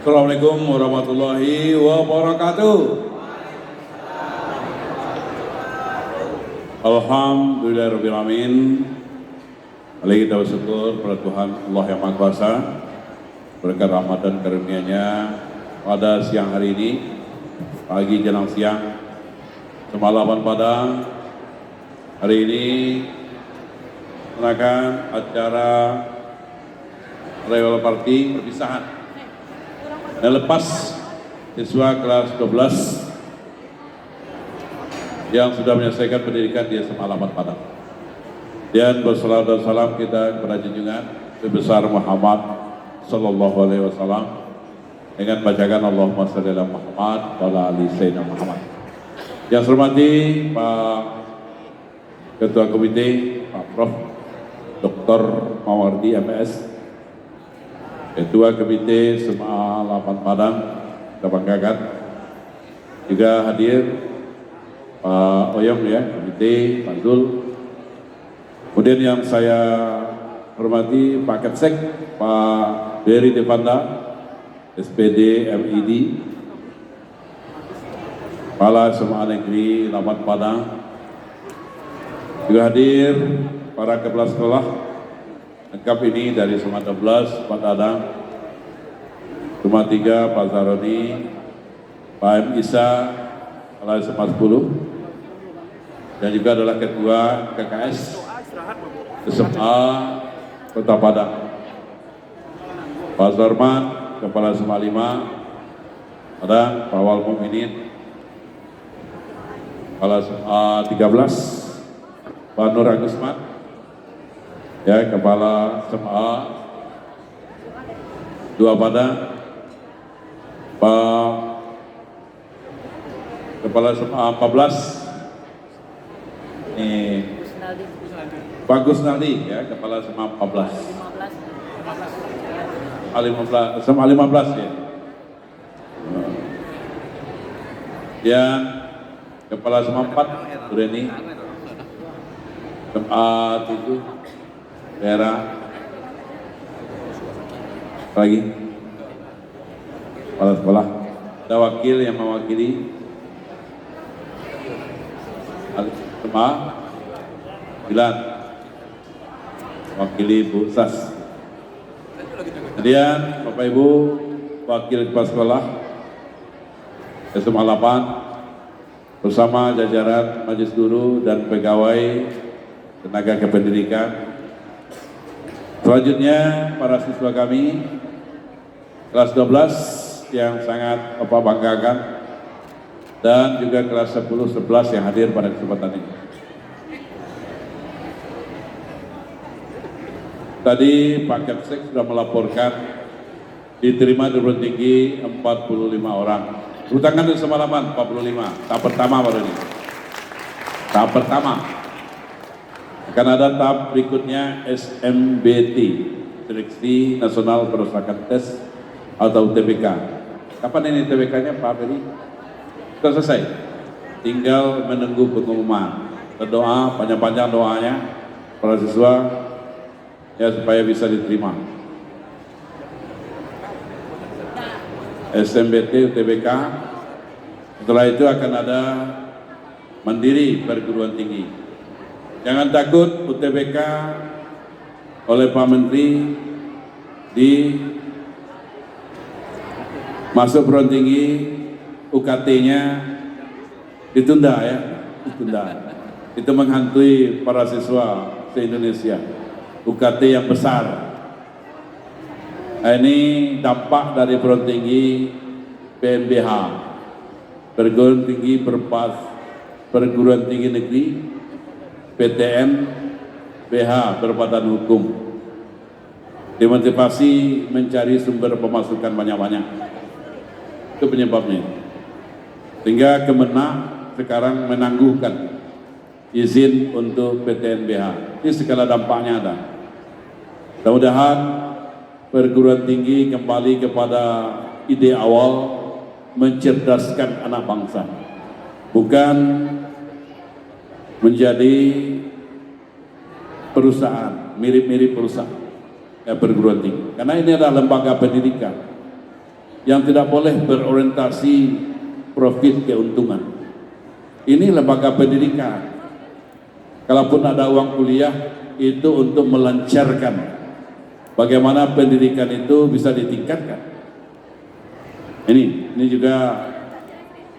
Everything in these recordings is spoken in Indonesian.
Assalamualaikum warahmatullahi wabarakatuh. Alhamdulillahirrahmanirrahim. Mari kita bersyukur pada Tuhan Allah yang Maha Kuasa berkat rahmat dan karunia-Nya pada siang hari ini, pagi jelang siang, semalaman Padang. Hari ini menakan acara Rewel Party perpisahan dan lepas siswa kelas 12 yang sudah menyelesaikan pendidikan di SMA Alamat Padang. Dan bersalawat dan salam kita kepada junjungan Nabi besar Muhammad Sallallahu Alaihi Wasallam dengan bacakan Allahumma shalli ala Muhammad wa ala ali Sayyidina Muhammad. Yang saya hormati Pak Ketua Komite, Pak Prof. Dr. Mawardi MS, Ketua Komite SMA Alamat Padang, kita banggakan. Juga hadir Pak Oyong ya, Komite, Pak Zul. Kemudian yang saya hormati Pak Kepsek, Pak Beri Devanda, SPD MID, Kepala SMA Negeri Alamat Padang. Juga hadir para kepala sekolah lengkap ini dari SMA 12, Pak Dadang, SMA 3, Pak Zaroni, Pak M. Isa, Kepala SMA 10, dan juga adalah Ketua KKS SMA Kota Padang, Pak Zorman, Kepala SMA 5, Padang, Pak Wal Mukminin, Kepala SMA 13, Pak Nur Agusman, ya, Kepala SMA 2 Padang, Pak Kepala SMA 14, ini Pak Gusnaldi, ya, Kepala SMA 14, SMA 15 ya. Dan Kepala SMA 4, Dureni, SMA 7, daerah lagi kepala sekolah, ada wakil yang mewakili SMA 9, wakili Bu Sas. Kemudian Bapak Ibu wakil kepala sekolah SMA 8 bersama jajaran majelis guru dan pegawai tenaga kependidikan. Selanjutnya para siswa kami kelas 12 yang sangat Bapak banggakan, dan juga kelas 10, 11 yang hadir pada kesempatan ini. Tadi Pak Kepsek sudah melaporkan diterima di perguruan tinggi 45 orang. Tepuk tangan untuk semalaman 45, tahap pertama baru ini. Tahap pertama. Akan ada tahap berikutnya SMBT, Seleksi Nasional Berdasarkan Tes atau UTBK. Kapan ini UTBK-nya Pak Beri? Sudah selesai. Tinggal menunggu pengumuman. Berdoa, panjang-panjang doanya para siswa ya supaya bisa diterima. SMBT, UTBK. Setelah itu akan ada mandiri perguruan tinggi. Jangan takut, UTBK oleh Pak Menteri di masuk perguruan tinggi, UKT-nya ditunda ya, ditunda. Itu menghantui para siswa se-Indonesia. UKT yang besar. Nah, ini dampak dari perguruan tinggi PMBH, perguruan tinggi berpas, perguruan tinggi negeri, PTN, BH berbadan hukum, dimotivasi mencari sumber pemasukan banyak-banyak. Itu penyebabnya. Sehingga Kemenak sekarang menangguhkan izin untuk PTN BH. Ini segala dampaknya ada. Mudah-mudahan perguruan tinggi kembali kepada ide awal mencerdaskan anak bangsa, bukan menjadi perusahaan, mirip-mirip perusahaan perguruan tinggi. Karena ini adalah lembaga pendidikan. yang tidak boleh berorientasi profit keuntungan. Ini lembaga pendidikan. Kalaupun ada uang kuliah itu untuk melancarkan bagaimana pendidikan itu bisa ditingkatkan. Ini juga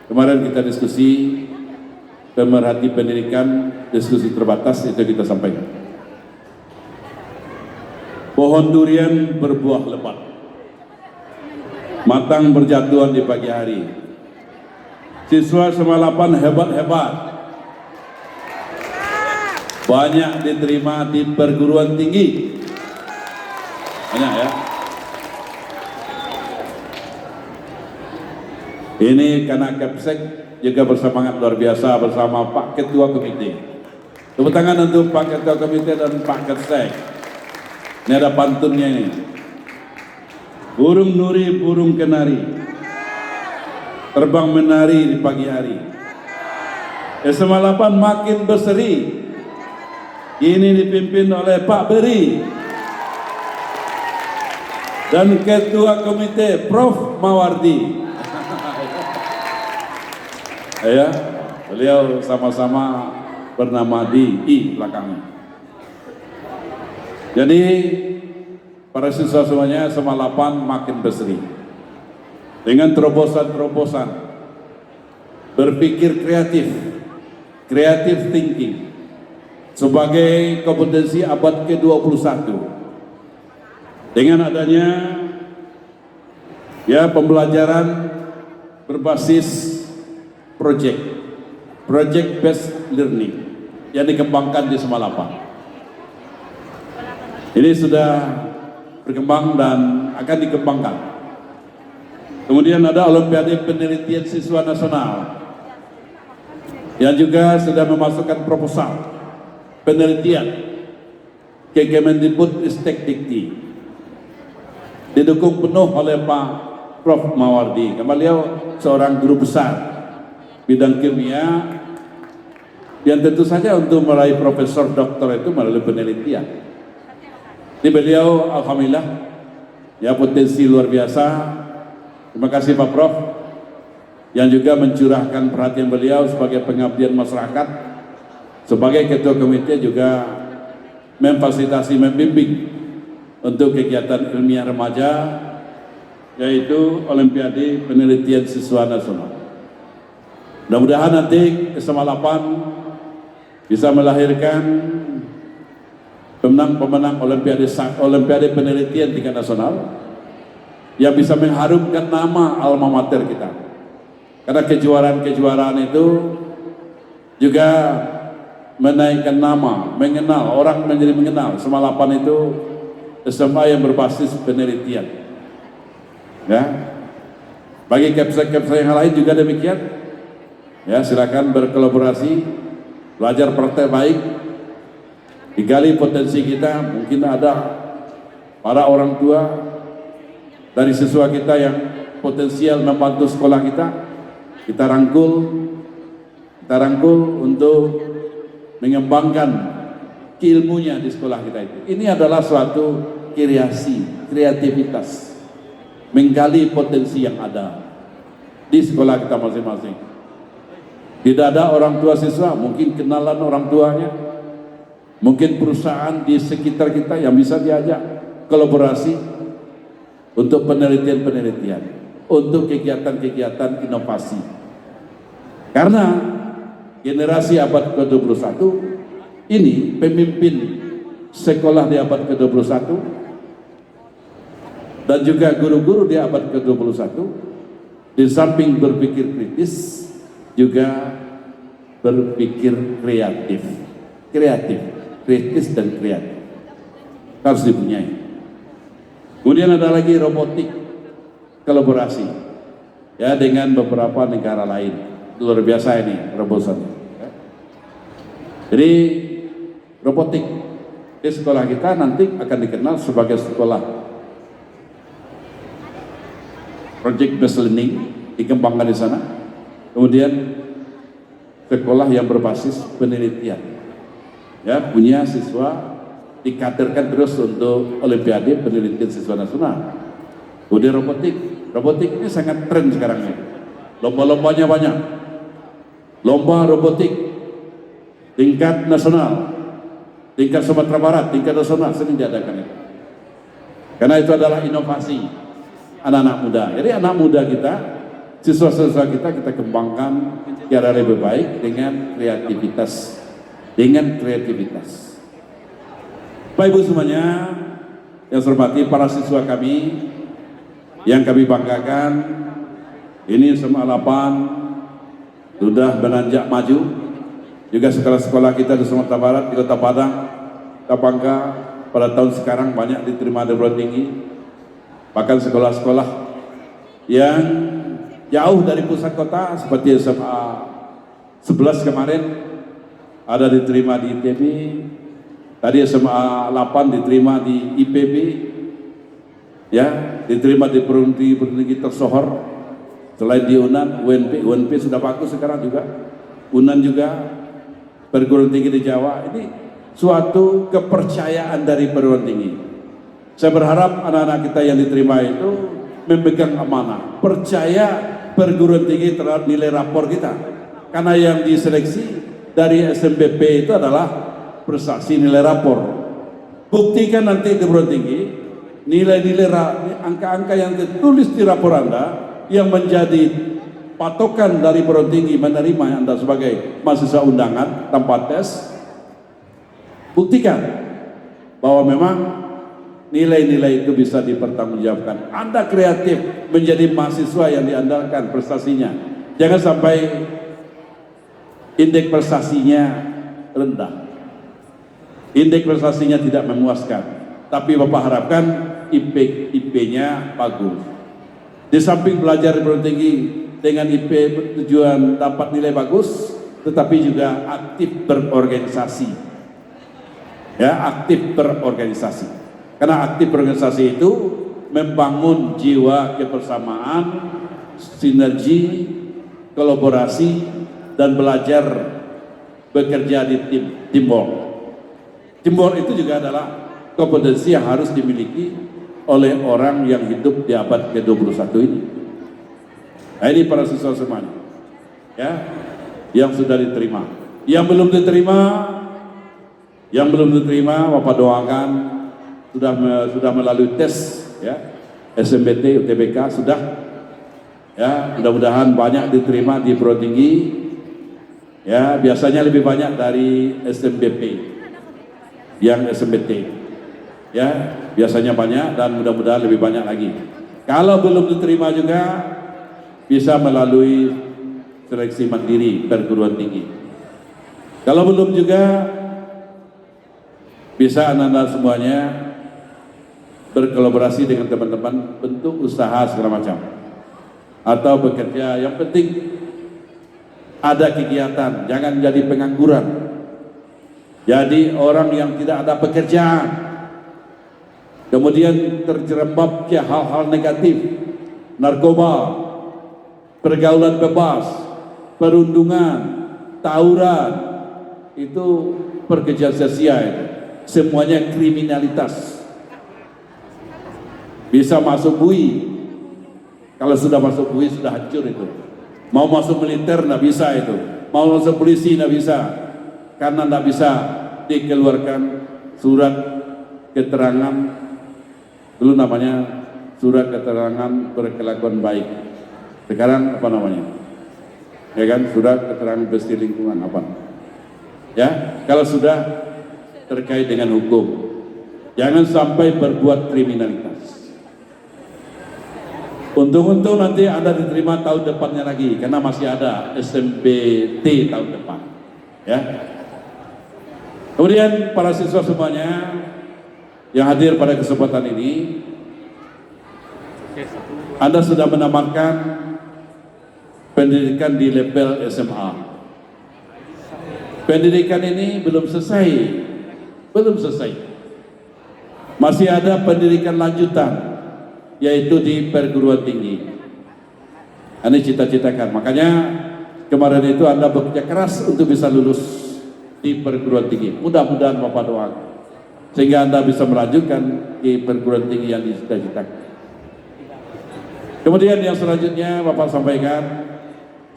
kemarin kita diskusi pemerhati pendidikan, diskusi terbatas itu kita sampaikan. Pohon durian berbuah lebat, matang berjatuhan di pagi hari. Siswa Semalapan hebat-hebat, banyak diterima di perguruan tinggi. Banyak ya. Ini karena Kepsek juga bersemangat luar biasa bersama Pak Ketua Komite. Tepuk tangan untuk Pak Ketua Komite dan Pak Kepsek. Ini ada pantunnya ini. Burung nuri, burung kenari, terbang menari di pagi hari. Semalapan makin berseri. Ini dipimpin oleh Pak Beri dan Ketua Komite Prof Mawardi. Ya, beliau sama-sama bernama di belakangnya. Jadi para siswa semuanya Semalapan makin berseri dengan terobosan-terobosan, berpikir kreatif, creative thinking sebagai kompetensi abad ke-21. Dengan adanya ya pembelajaran berbasis project based learning yang dikembangkan di Semalapan. Ini sudah berkembang dan akan dikembangkan. Kemudian ada Olimpiade Penelitian Siswa Nasional yang juga sudah memasukkan proposal penelitian ke Kemendikbud-Ristek Dikti, didukung penuh oleh Pak Prof Mawardi. Beliau seorang guru besar bidang kimia yang tentu saja untuk meraih profesor doktor itu melalui penelitian. Ini beliau alhamdulillah ya potensi luar biasa. Terima kasih Pak Prof yang juga mencurahkan perhatian beliau sebagai pengabdian masyarakat, sebagai ketua komite juga memfasilitasi, membimbing untuk kegiatan ilmiah remaja yaitu Olimpiade Penelitian Siswa Nasional. Mudah-mudahan nanti Semalapan bisa melahirkan pemenang-pemenang Olimpiade Penelitian tingkat nasional yang bisa mengharumkan nama alma mater kita. Karena kejuaraan-kejuaraan itu juga menaikkan nama, mengenal, orang menjadi mengenal Semalapan itu SMA yang berbasis penelitian. Ya, bagi Kepsek-Kepsek yang lain juga demikian. Ya, silakan berkolaborasi, belajar praktek baik, digali potensi kita. Mungkin ada para orang tua dari siswa kita yang potensial membantu sekolah kita rangkul untuk mengembangkan ilmunya di sekolah kita itu. Ini adalah suatu kreativitas, menggali potensi yang ada di sekolah kita masing-masing. Tidak ada orang tua siswa, mungkin kenalan orang tuanya, mungkin perusahaan di sekitar kita yang bisa diajak kolaborasi untuk penelitian-penelitian, untuk kegiatan-kegiatan inovasi. Karena generasi abad ke-21 ini pemimpin sekolah di abad ke-21 dan juga guru-guru di abad ke-21 di samping berpikir kritis juga berpikir kritis dan kreatif harus dipunyai. Kemudian ada lagi robotik, kolaborasi ya dengan beberapa negara lain. Luar biasa ini robosannya. Jadi robotik di sekolah kita nanti akan dikenal sebagai sekolah project based learning, dikembangkan di sana. Kemudian sekolah yang berbasis penelitian, ya punya siswa dikaderkan terus untuk Olimpiade Penelitian Siswa Nasional. Kemudian robotik Robotik ini sangat tren sekarang ini. Lomba-lombanya banyak. Lomba robotik tingkat nasional, tingkat Sumatera Barat, tingkat nasional sering diadakan itu. Karena itu adalah inovasi anak-anak muda. Jadi anak muda kita, siswa-siswa kita kembangkan cara lebih baik dengan kreativitas. Bapak Ibu semuanya yang saya hormati, para siswa kami yang kami banggakan, ini SMA 8 sudah menanjak maju. Juga sekolah-sekolah kita di Sumatera Barat, di Kota Padang, kita bangga pada tahun sekarang banyak diterima di perguruan tinggi. Bahkan sekolah-sekolah yang jauh dari pusat kota seperti SMA 11 kemarin ada diterima di ITB, tadi SMA 8 diterima di IPB, ya, diterima di perguruan tinggi tersohor. Selain di UNAN, UNP sudah bagus sekarang juga, UNAN juga, perguruan tinggi di Jawa. Ini suatu kepercayaan dari perguruan tinggi. Saya berharap anak-anak kita yang diterima itu memegang amanah, percaya perguruan tinggi terhadap nilai rapor kita. Karena yang diseleksi dari SNBP itu adalah prestasi nilai rapor. Buktikan nanti di perguruan tinggi, nilai-nilai angka-angka yang tertulis di rapor Anda yang menjadi patokan dari perguruan tinggi menerima Anda sebagai mahasiswa undangan tanpa tes. Buktikan bahwa memang nilai-nilai itu bisa dipertanggungjawabkan. Anda kreatif menjadi mahasiswa yang diandalkan prestasinya. Jangan sampai indeks prestasinya rendah, indeks prestasinya tidak memuaskan, tapi Bapak harapkan IP-nya bagus. Di samping belajar perguruan tinggi dengan IP tujuan dapat nilai bagus, tetapi juga aktif berorganisasi. Ya, aktif berorganisasi. Karena aktif berorganisasi itu membangun jiwa kebersamaan, sinergi, kolaborasi, dan belajar bekerja di teamwork. Teamwork itu juga adalah kompetensi yang harus dimiliki oleh orang yang hidup di abad ke-21 ini. Nah, ini para siswa semuanya, ya, yang sudah diterima. Yang belum diterima, Bapak doakan sudah melalui tes, ya, SMBT, UTBK sudah, ya, mudah-mudahan banyak diterima di perguruan tinggi, ya, biasanya lebih banyak dari SMBP, yang SMBT. Ya, biasanya banyak dan mudah-mudahan lebih banyak lagi. Kalau belum diterima juga bisa melalui seleksi mandiri perguruan tinggi. Kalau belum juga bisa anak-anak semuanya berkolaborasi dengan teman-teman bentuk usaha segala macam atau bekerja. Yang penting ada kegiatan, jangan jadi pengangguran. Jadi orang yang tidak ada pekerjaan, kemudian terjerembab ke hal-hal negatif, narkoba, pergaulan bebas, perundungan, tawuran, itu pekerjaan sia-sia itu. Semuanya kriminalitas. Bisa masuk BUI, kalau sudah masuk BUI sudah hancur itu. Mau masuk militer tidak bisa itu, mau masuk polisi tidak bisa, karena tidak bisa dikeluarkan surat keterangan, dulu namanya surat keterangan berkelakuan baik, sekarang apa namanya, ya kan, surat keterangan bersih lingkungan apa, ya, kalau sudah terkait dengan hukum, jangan sampai berbuat kriminalitas. Untung-untung nanti Anda diterima tahun depannya lagi, karena masih ada SMBT tahun depan, ya. Kemudian para siswa semuanya yang hadir pada kesempatan ini, Anda sudah menamatkan pendidikan di level SMA. Pendidikan ini belum selesai, masih ada pendidikan lanjutan, yaitu di perguruan tinggi. Ini cita-citakan, makanya kemarin itu Anda bekerja keras untuk bisa lulus di perguruan tinggi. Mudah-mudahan Bapak doakan sehingga Anda bisa melanjutkan di perguruan tinggi yang dicita-citakan. Kemudian yang selanjutnya Bapak sampaikan,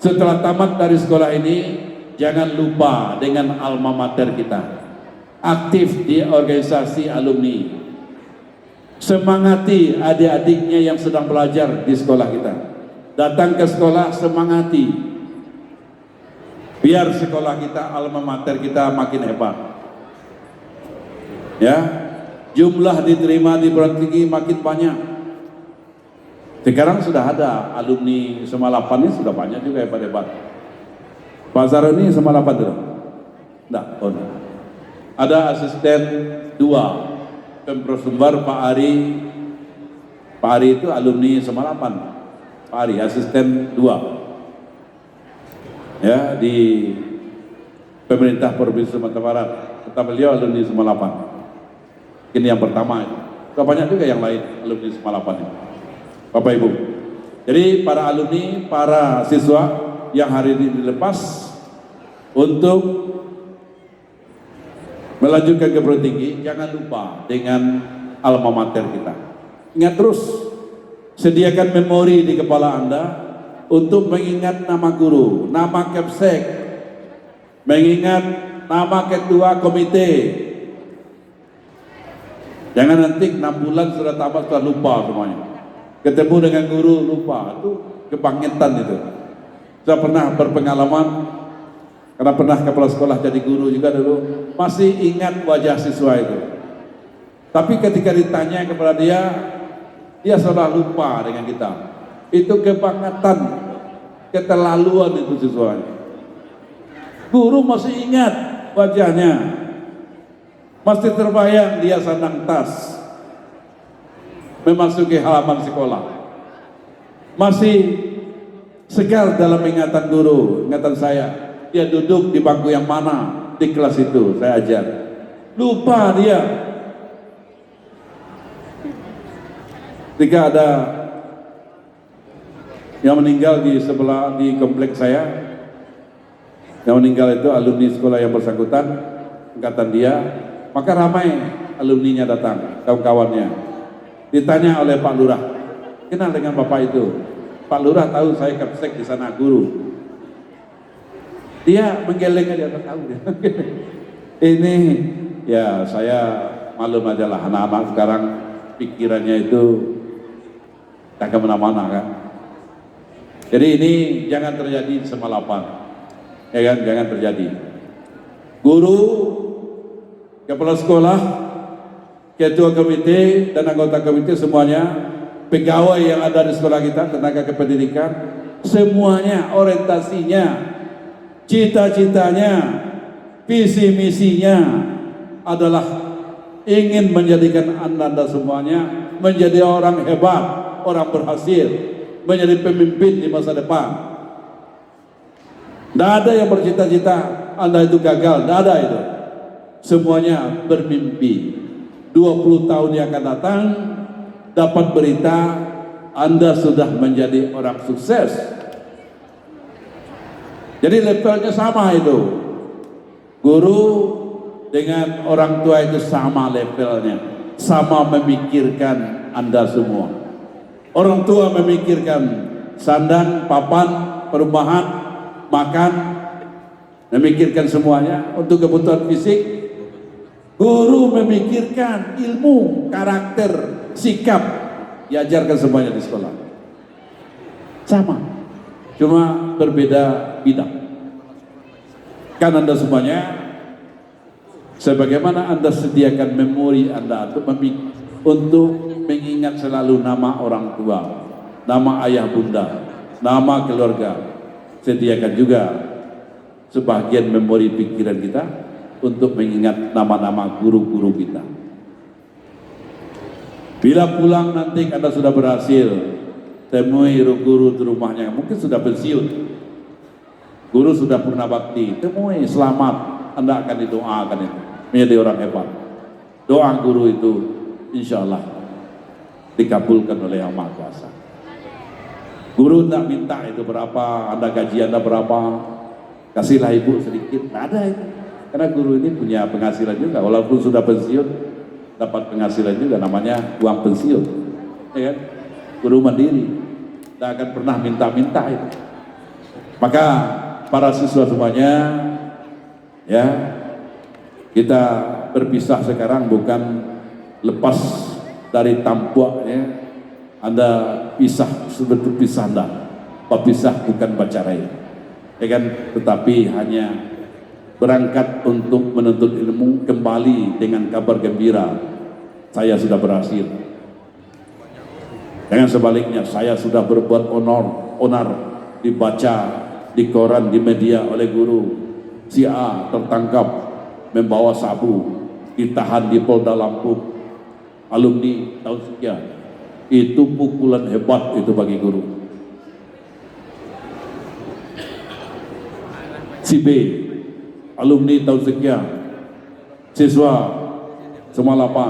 setelah tamat dari sekolah ini, jangan lupa dengan alma mater kita. Aktif di organisasi alumni. Semangati adik-adiknya yang sedang belajar di sekolah kita. Datang ke sekolah, semangati. Biar sekolah kita, alma mater kita makin hebat. Ya, jumlah diterima di perguruan tinggi makin banyak. Sekarang sudah ada alumni Semalapan ini sudah banyak juga hebat-hebat. Pak Zaroni Semalapan itu? Enggak, oh enggak. Ada asisten 2 Pemprov Sumbar, Pak Ari. Pak Ari itu alumni Semalapan. Pak Ari asisten 2 ya di pemerintah Provinsi Sumatera Barat. Kata beliau alumni Semalapan. Ini yang pertama itu. Banyak juga yang lain alumni Semalapan itu. Bapak Ibu, jadi para alumni, para siswa yang hari ini dilepas untuk melanjutkan ke perguruan tinggi, jangan lupa dengan alma mater kita. Ingat terus, sediakan memori di kepala Anda untuk mengingat nama guru, nama kepsek, mengingat nama ketua komite. Jangan nanti 6 bulan sudah tamat sudah lupa semuanya. Ketemu dengan guru lupa, itu kebangkitan itu. Saya pernah berpengalaman karena pernah kepala sekolah jadi guru juga dulu, masih ingat wajah siswa itu. Tapi ketika ditanya kepada dia sudah lupa dengan kita. Itu kebangetan, keterlaluan itu siswanya. Guru masih ingat wajahnya, masih terbayang dia sandang tas memasuki halaman sekolah, masih segar dalam ingatan guru, ingatan saya. Dia duduk di bangku yang mana di kelas itu saya ajar. Lupa dia. Ketika ada yang meninggal di sebelah di kompleks saya, yang meninggal itu alumni sekolah yang bersangkutan, angkatan dia, maka ramai alumninya datang, kawan-kawannya. Ditanya oleh Pak Lurah, kenal dengan Bapak itu? Pak Lurah tahu saya kapsek di sana guru. Dia menggeleng aja, tahu dia. Ini ya saya malum aja lah, anak-anak sekarang pikirannya itu tak kemana-mana kan. Jadi ini jangan terjadi Semalapan, ya kan, jangan terjadi. Guru, kepala sekolah, ketua komite dan anggota komite semuanya, pegawai yang ada di sekolah kita, tenaga kependidikan, semuanya orientasinya, cita-citanya, visi misinya adalah ingin menjadikan anda semuanya menjadi orang hebat, orang berhasil, menjadi pemimpin di masa depan. Tidak ada yang bercita-cita anda itu gagal, tidak ada itu. Semuanya bermimpi 20 tahun yang akan datang dapat berita Anda sudah menjadi orang sukses. Jadi levelnya sama itu. Guru dengan orang tua itu sama levelnya, sama memikirkan Anda semua. Orang tua memikirkan sandang, papan, perumahan, makan, memikirkan semuanya untuk kebutuhan fisik. Guru memikirkan ilmu, karakter, sikap, diajarkan semuanya di sekolah. Sama, cuma berbeda bidang. Kan Anda semuanya, sebagaimana Anda sediakan memori Anda untuk mengingat selalu nama orang tua, nama ayah bunda, nama keluarga, sediakan juga sebagian memori pikiran kita untuk mengingat nama-nama guru-guru kita. Bila pulang nanti Anda sudah berhasil, temui guru di rumahnya, mungkin sudah pensiun, guru sudah purna bakti, temui, selamat, Anda akan didoakan itu menjadi orang hebat. Doa guru itu insya Allah dikabulkan oleh Yang Maha Kuasa. Guru tidak minta itu berapa, Anda gaji Anda berapa, kasihlah ibu sedikit, tidak ada itu. Karena guru ini punya penghasilan juga, walaupun sudah pensiun, dapat penghasilan juga, namanya uang pensiun, ya kan? Guru mandiri. tidak akan pernah minta-minta itu. Maka para siswa semuanya, ya, kita berpisah sekarang bukan lepas dari tampuak, ya. Anda pisah sebetul pisah Anda, pisah bukan bacarai, ya kan? Tetapi hanya berangkat untuk menuntut ilmu, kembali dengan kabar gembira, saya sudah berhasil. Dengan sebaliknya, saya sudah berbuat onar, dibaca di koran, di media oleh guru, si A tertangkap membawa sabu, ditahan di Polda Lampung, alumni tahun sekian. Itu pukulan hebat itu bagi guru. Si B, alumni tahun sekian, siswa Semalapa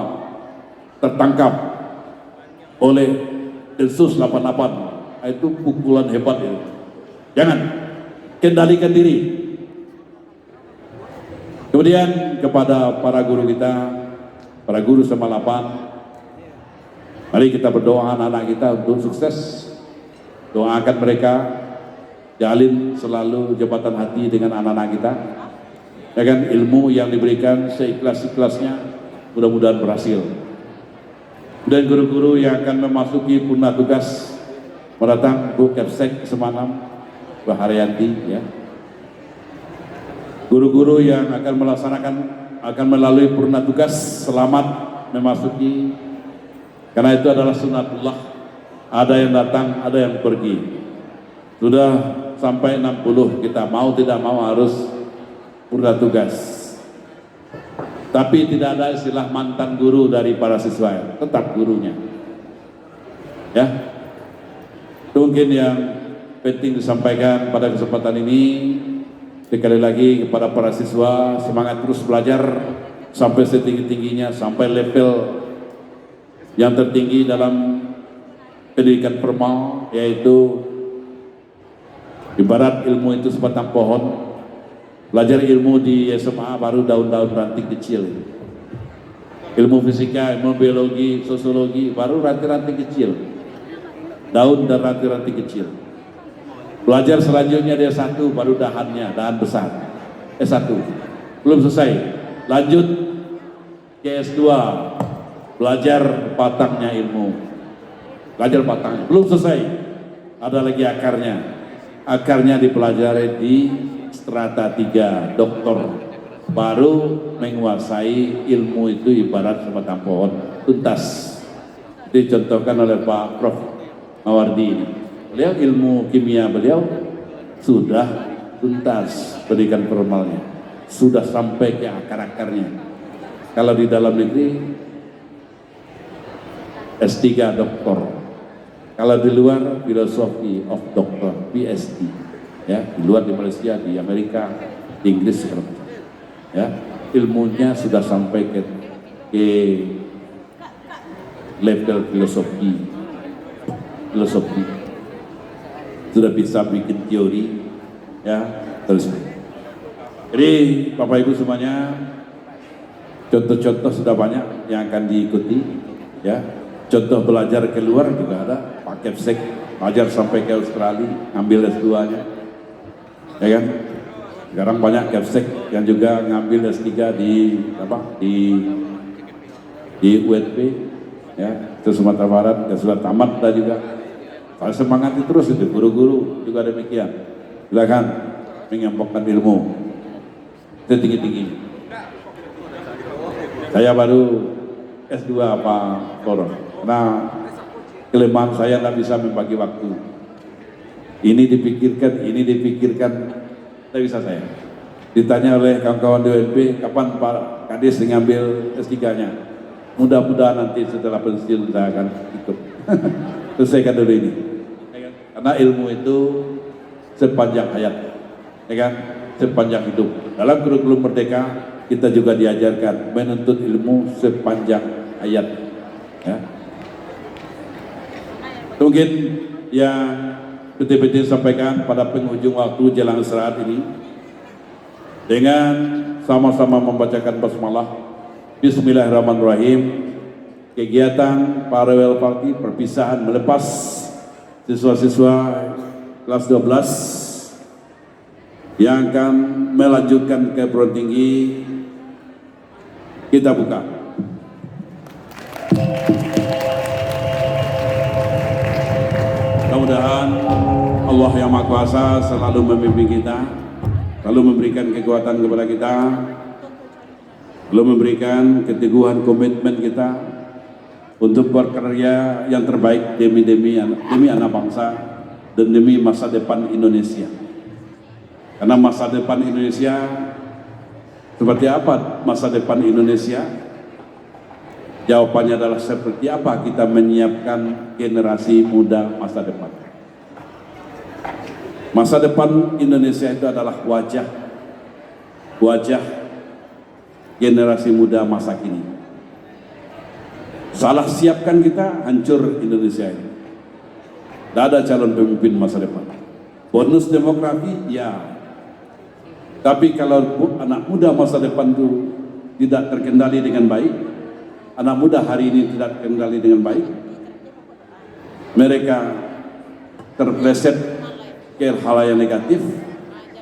tertangkap oleh Densus 88. Itu pukulan hebat itu. Jangan, kendalikan diri. Kemudian kepada para guru kita, para guru Semalapan, mari kita berdoa anak-anak kita untuk sukses. Doakan mereka, jalin selalu jabatan hati dengan anak-anak kita. Ya kan, ilmu yang diberikan seikhlas-ikhlasnya, mudah-mudahan berhasil. Dan guru-guru yang akan memasuki purna tugas mendatang, Bu Kepsek semalam, Bu Haryanti, ya. Guru-guru yang akan melalui purna tugas selamat memasuki, karena itu adalah sunatullah. Ada yang datang, ada yang pergi. Sudah sampai 60, kita mau tidak mau harus purna tugas. Tapi tidak ada istilah mantan guru dari para siswa, tetap gurunya. Ya, itu mungkin yang penting disampaikan pada kesempatan ini. Sekali lagi kepada para siswa, semangat terus belajar sampai setinggi-tingginya, sampai level yang tertinggi dalam pendidikan formal, yaitu ibarat ilmu itu sebatang pohon. Belajar ilmu di SMA baru daun-daun ranting kecil. Ilmu fisika, ilmu biologi, sosiologi baru ranting-ranting kecil. Daun dan ranting-ranting kecil. Belajar selanjutnya D1 baru dahannya, dahan besar. S1 belum selesai. Lanjut ke S2, belajar batangnya ilmu. Belajar batangnya, belum selesai. Ada lagi akarnya. Akarnya dipelajari di strata 3, doktor, baru menguasai ilmu itu ibarat sebatang pohon tuntas. Dicontohkan oleh Pak Prof. Mawardi. Beliau ilmu kimia beliau sudah tuntas, pendidikan formalnya sudah sampai ke akar-akarnya. Kalau di dalam negeri S3 doktor, kalau di luar filosofi of doktor, PhD. Ya, di luar, di Malaysia, di Amerika, di Inggris, ya, ilmunya sudah sampai ke level filosofi, sudah bisa bikin teori, ya, terus. Jadi Bapak Ibu semuanya, contoh-contoh sudah banyak yang akan diikuti, ya. Contoh belajar keluar juga ada, Pak Kepsek belajar sampai ke Australia, ambil S2-nya. Ya kan? Sekarang banyak Kepsek yang juga ngambil S3 di UNP, ya, itu Sumatera Barat, dan sudah tamat dah juga. Kalau semangati terus itu, guru-guru juga demikian. Silakan menyampaikan ilmu setinggi-tinggi. Saya baru S2 Pak Koron, karena kelemahan saya tidak bisa membagi waktu. Ini dipikirkan, tidak bisa saya. Ditanya oleh kawan-kawan di UNP, kapan Pak Kadis mengambil S3-nya? Mudah-mudahan nanti setelah pensiun saya akan ikut. Selesaikan dulu ini. Karena ilmu itu sepanjang hayat, ya kan? Sepanjang hidup. Dalam kurikulum Merdeka kita juga diajarkan menuntut ilmu sepanjang hayat. Ya. Mungkin yang betul-betul sampaikan pada penghujung waktu jelang istirahat ini, dengan sama-sama membacakan basmalah, Bismillahirrahmanirrahim. Kegiatan Farewell Party perpisahan melepas siswa-siswa kelas 12 yang akan melanjutkan ke perguruan tinggi, kita buka. Mudah-mudahan Allah yang Maha Kuasa selalu membimbing kita, selalu memberikan kekuatan kepada kita, selalu memberikan keteguhan komitmen kita untuk berkarya yang terbaik demi anak bangsa dan demi masa depan Indonesia. Karena masa depan Indonesia, seperti apa masa depan Indonesia? Jawabannya adalah seperti apa kita menyiapkan generasi muda masa depan. Masa depan Indonesia itu adalah wajah generasi muda masa kini. Salah siapkan kita, hancur Indonesia ini. Tidak ada calon pemimpin masa depan. Bonus demografi, ya. Tapi kalau anak muda masa depan itu tidak terkendali dengan baik, anak muda hari ini tidak terkendali dengan baik, mereka terpleset ke hal yang negatif,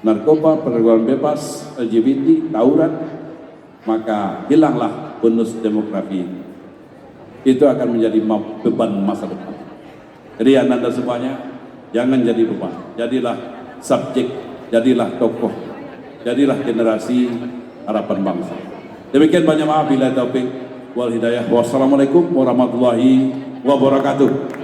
narkoba, pergaulan bebas, LGBT, tawuran, maka hilanglah bonus demografi. Itu akan menjadi beban masa depan. Jadi Anda semuanya jangan jadi beban, jadilah subjek, jadilah tokoh, jadilah generasi harapan bangsa. Demikian, banyak maaf bila taufik wal hidayah. Wassalamualaikum warahmatullahi wabarakatuh.